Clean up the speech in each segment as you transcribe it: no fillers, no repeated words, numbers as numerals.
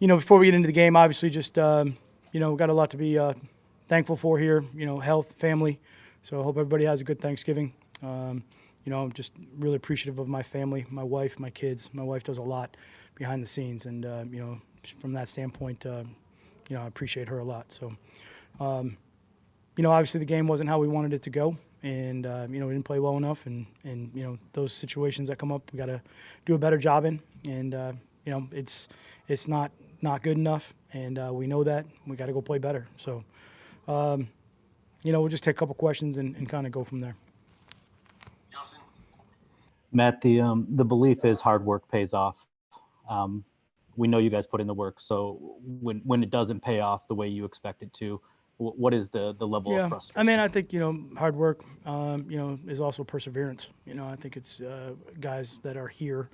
before we get into the game, obviously just, we've got a lot to be thankful for here, health, family. So I hope everybody has a good Thanksgiving. I'm just really appreciative of my family, my wife, my kids. My wife does a lot behind the scenes. And, from that standpoint, I appreciate her a lot. So, obviously the game wasn't how we wanted it to go. And, we didn't play well enough. And those situations that come up, we got to do a better job in. And, it's not good enough. And we know that. We got to go play better. So, we'll just take a couple questions and kind of go from there. Matt, the belief is hard work pays off. We know you guys put in the work. So when it doesn't pay off the way you expect it to, what is the level of frustration? I mean, I think, hard work, is also perseverance. I think it's guys that are here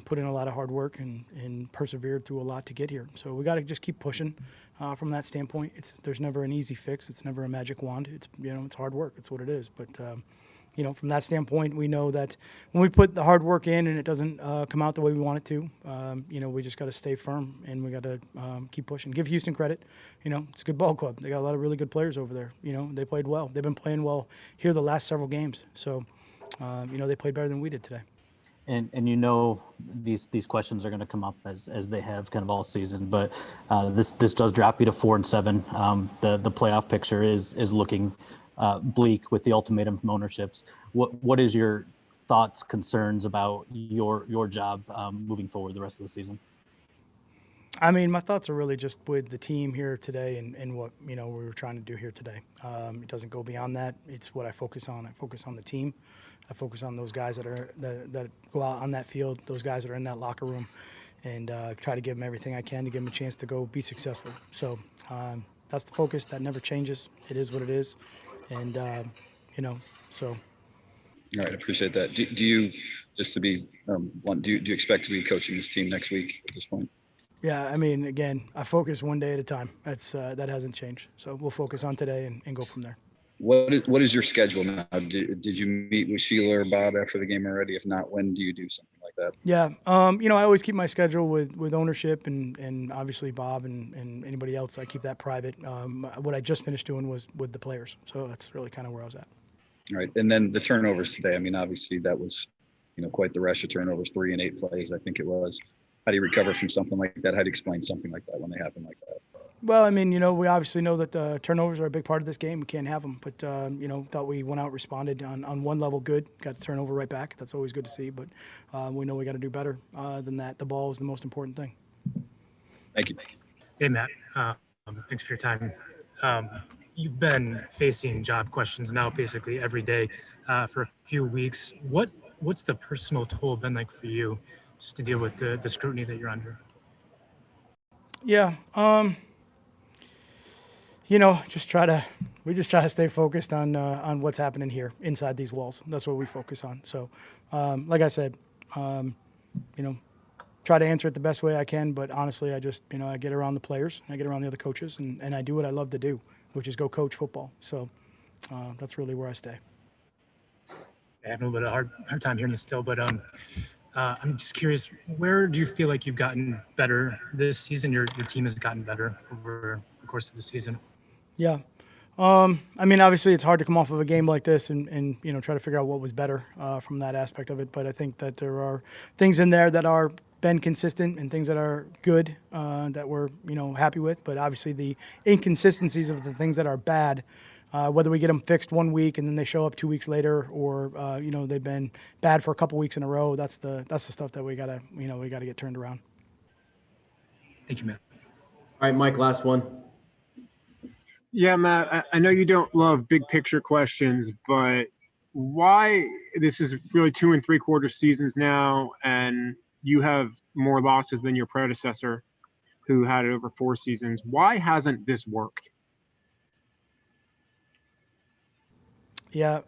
put in a lot of hard work and persevered through a lot to get here. So we got to just keep pushing from that standpoint. There's never an easy fix. It's never a magic wand. It's, it's hard work. It's what it is. But, from that standpoint, we know that when we put the hard work in and it doesn't come out the way we want it to, we just got to stay firm and we got to keep pushing. Give Houston credit. It's a good ball club. They got a lot of really good players over there. They played well. They've been playing well here the last several games. So, they played better than we did today. And these questions are going to come up as they have kind of all season, but this does drop you to 4-7. The playoff picture is looking bleak with the ultimatum from ownerships. What is your thoughts, concerns about your job moving forward the rest of the season? I mean, my thoughts are really just with the team here today and what we were trying to do here today. It doesn't go beyond that. It's what I focus on. I focus on the team. I focus on those guys that go out on that field, those guys that are in that locker room, and try to give them everything I can to give them a chance to go be successful. So that's the focus. That never changes. It is what it is. And, so. All right. I appreciate that. Do you, just to be do you expect to be coaching this team next week at this point? Yeah. I mean, again, I focus one day at a time. That's that hasn't changed. So we'll focus on today and go from there. What is your schedule now? Did you meet with Sheila or Bob after the game already? If not, when do you do something like that? Yeah. I always keep my schedule with ownership and obviously Bob and anybody else. I keep that private. What I just finished doing was with the players. So that's really kind of where I was at. All right. And then the turnovers today. I mean, obviously that was, quite the rush of turnovers, 3 and 8 plays, I think it was. How do you recover from something like that? How do you explain something like that when they happen like that? Well, I mean, we obviously know that turnovers are a big part of this game. We can't have them. But, thought we went out, responded on one level good, got the turnover right back. That's always good to see. But we know we got to do better than that. The ball is the most important thing. Thank you. Hey, Matt. Thanks for your time. You've been facing job questions now basically every day for a few weeks. What's the personal toll been like for you just to deal with the scrutiny that you're under? Yeah. We just try to stay focused on what's happening here inside these walls. That's what we focus on. So, like I said, try to answer it the best way I can. But honestly, I just, I get around the players, I get around the other coaches, and I do what I love to do, which is go coach football. So that's really where I stay. I have a little bit of hard time hearing you still, but I'm just curious, where do you feel like you've gotten better this season? Your team has gotten better over the course of the season. Yeah. I mean, obviously it's hard to come off of a game like this and try to figure out what was better from that aspect of it. But I think that there are things in there that are been consistent and things that are good that we're, happy with. But obviously the inconsistencies of the things that are bad, whether we get them fixed 1 week and then they show up 2 weeks later or, they've been bad for a couple weeks in a row. That's the stuff that we gotta get turned around. Thank you, Matt. All right, Mike, last one. Yeah, Matt, I know you don't love big picture questions, but why this is really 2 3/4 seasons now, and you have more losses than your predecessor who had it over 4 seasons. Why hasn't this worked? Yeah,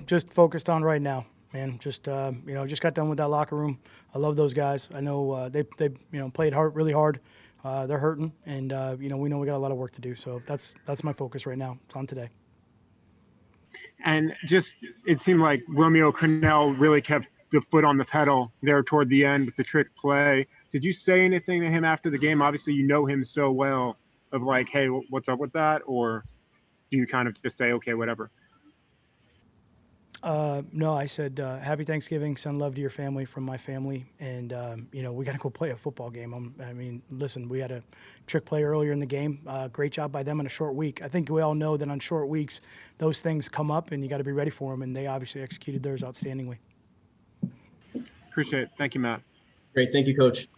just focused on right now, man. Just got done with that locker room. I love those guys. I know they played hard, really hard. They're hurting, and we know we got a lot of work to do. So that's my focus right now. It's on today. And just it seemed like Romeo Crennel really kept the foot on the pedal there toward the end with the trick play. Did you say anything to him after the game? Obviously, you know him so well of like, hey, what's up with that? Or do you kind of just say, okay, whatever? No, I said, happy Thanksgiving, send love to your family from my family. And, we got to go play a football game. Listen, we had a trick play earlier in the game. Great job by them in a short week. I think we all know that on short weeks, those things come up and you got to be ready for them. And they obviously executed theirs outstandingly. Appreciate it. Thank you, Matt. Great. Thank you, Coach.